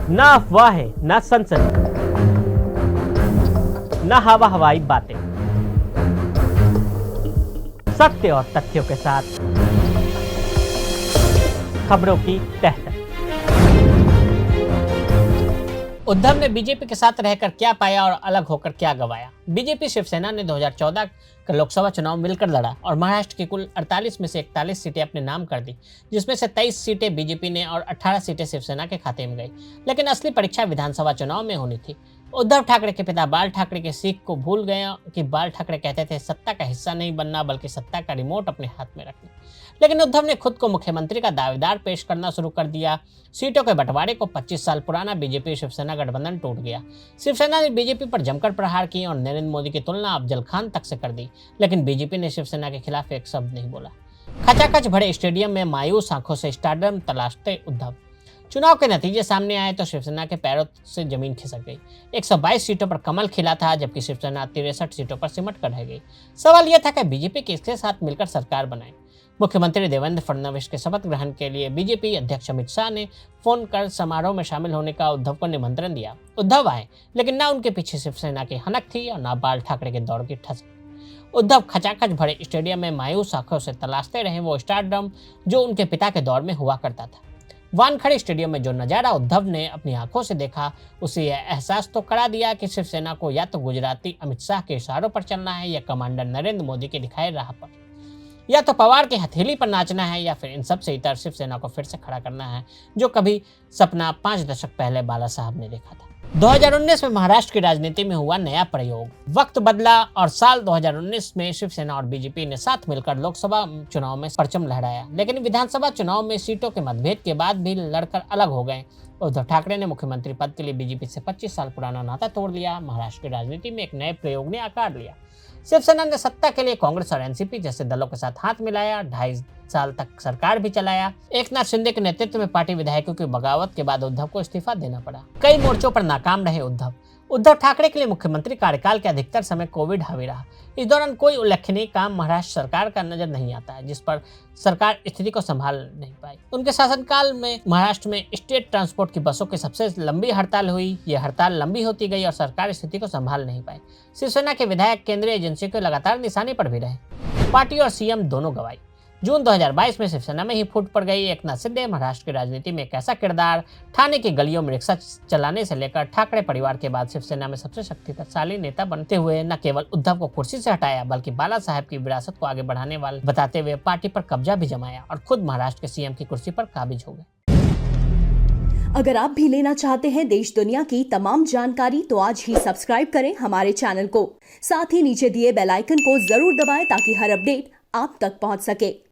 ना अफवाहें, ना सनसनी, ना हवा हवाई बातें, सत्य और तथ्यों के साथ खबरों की तह तक। उद्धव ने बीजेपी के साथ रहकर क्या पाया और अलग होकर क्या गंवाया। बीजेपी शिवसेना ने 2014 का लोकसभा चुनाव मिलकर लड़ा और महाराष्ट्र की कुल 48 में से 41 सीटें अपने नाम कर दी, जिसमें से 23 सीटें बीजेपी ने और 18 सीटें शिवसेना के खाते में गई। लेकिन असली परीक्षा विधानसभा चुनाव में होनी थी। उद्धव ठाकरे के पिता बाल ठाकरे के सीख को भूल गए कि बाल ठाकरे कहते थे सत्ता का हिस्सा नहीं बनना बल्कि सत्ता का रिमोट अपने हाथ में रखना। लेकिन उद्धव ने खुद को मुख्यमंत्री का दावेदार पेश करना शुरू कर दिया। सीटों के बंटवारे को 25 साल पुराना बीजेपी शिवसेना गठबंधन टूट गया। शिवसेना ने बीजेपी पर जमकर प्रहार किए और नरेंद्र मोदी की तुलना अफजल खान तक से कर दी, लेकिन बीजेपी ने शिवसेना के खिलाफ एक शब्द नहीं बोला। खचाखच भरे स्टेडियम में मायूस आंखों से स्टारडम तलाशते उद्धव। चुनाव के नतीजे सामने आए तो शिवसेना के पैरों से जमीन खिसक गई। 122 सीटों पर कमल खिला था, जबकि शिवसेना 63 सीटों पर सिमट कर रह गई। सवाल यह था कि बीजेपी किसके साथ मिलकर सरकार बनाए। मुख्यमंत्री देवेंद्र फडणवीस के शपथ ग्रहण के लिए बीजेपी अध्यक्ष अमित शाह ने फोन कर समारोह में शामिल होने का उद्धव को निमंत्रण दिया। उद्धव आए, लेकिन ना उनके पीछे शिवसेना की हनक थी और ना बाल ठाकरे के दौड़ की ठसक। उद्धव खचाखच भरे स्टेडियम में मायूस आंखों से तलाशते रहे वो स्टारडम जो उनके पिता के दौर में हुआ करता था। वानखड़े स्टेडियम में जो नजारा उद्धव ने अपनी आंखों से देखा, उसे यह एहसास तो करा दिया कि शिवसेना को या तो गुजराती अमित शाह के इशारों पर चलना है, या कमांडर नरेंद्र मोदी के दिखाए राह पर, या तो पवार की हथेली पर नाचना है, या फिर इन सब से इतर शिवसेना को फिर से खड़ा करना है, जो कभी सपना 5 दशक पहले बाला साहब ने देखा था। 2019 में महाराष्ट्र की राजनीति में हुआ नया प्रयोग। वक्त बदला और साल 2019 में शिवसेना और बीजेपी ने साथ मिलकर लोकसभा चुनाव में परचम लहराया, लेकिन विधानसभा चुनाव में सीटों के मतभेद के बाद भी लड़कर अलग हो गए। उद्धव ठाकरे ने मुख्यमंत्री पद के लिए बीजेपी से 25 साल पुराना नाता तोड़ लिया। महाराष्ट्र की राजनीति में एक नए प्रयोग ने आकार लिया। शिवसेना ने सत्ता के लिए कांग्रेस और एनसीपी जैसे दलों के साथ हाथ मिलाया, 2.5 साल तक सरकार भी चलाया। एकनाथ शिंदे के नेतृत्व में पार्टी विधायकों की बगावत के बाद उद्धव को इस्तीफा देना पड़ा। कई मोर्चों पर नाकाम रहे उद्धव ठाकरे के लिए मुख्यमंत्री कार्यकाल के अधिकतर समय कोविड हावी रहा। इस दौरान कोई उल्लेखनीय काम महाराष्ट्र सरकार का नजर नहीं आता है, जिस पर सरकार स्थिति को संभाल नहीं पाई। उनके शासनकाल में महाराष्ट्र में स्टेट ट्रांसपोर्ट की बसों की सबसे लंबी हड़ताल हुई। यह हड़ताल लंबी होती गई और सरकार स्थिति को संभाल नहीं पाई। शिवसेना के विधायक केंद्रीय एजेंसियों के लगातार निशाने पर भी रहे। पार्टी और सीएम दोनों गवाई। जून 2022 में शिवसेना में ही फूट पड़ गई। एकनाथ शिंदे महाराष्ट्र की राजनीति में एक ऐसा किरदार, ठाणे की गलियों में रिक्शा चलाने से लेकर ठाकरे परिवार के बाद शिवसेना में सबसे शक्तिशाली नेता बनते हुए न केवल उद्धव को कुर्सी से हटाया, बल्कि बाला साहब की विरासत को आगे बढ़ाने वाले बताते हुए पार्टी पर कब्जा भी जमाया और खुद महाराष्ट्र के सीएम की कुर्सी पर काबिज हो गए। अगर आप भी लेना चाहते हैं देश दुनिया की तमाम जानकारी, तो आज ही सब्सक्राइब करें हमारे चैनल को। साथ ही नीचे दिए बेल आइकन को जरूर दबाएं ताकि हर अपडेट आप तक पहुंच सके।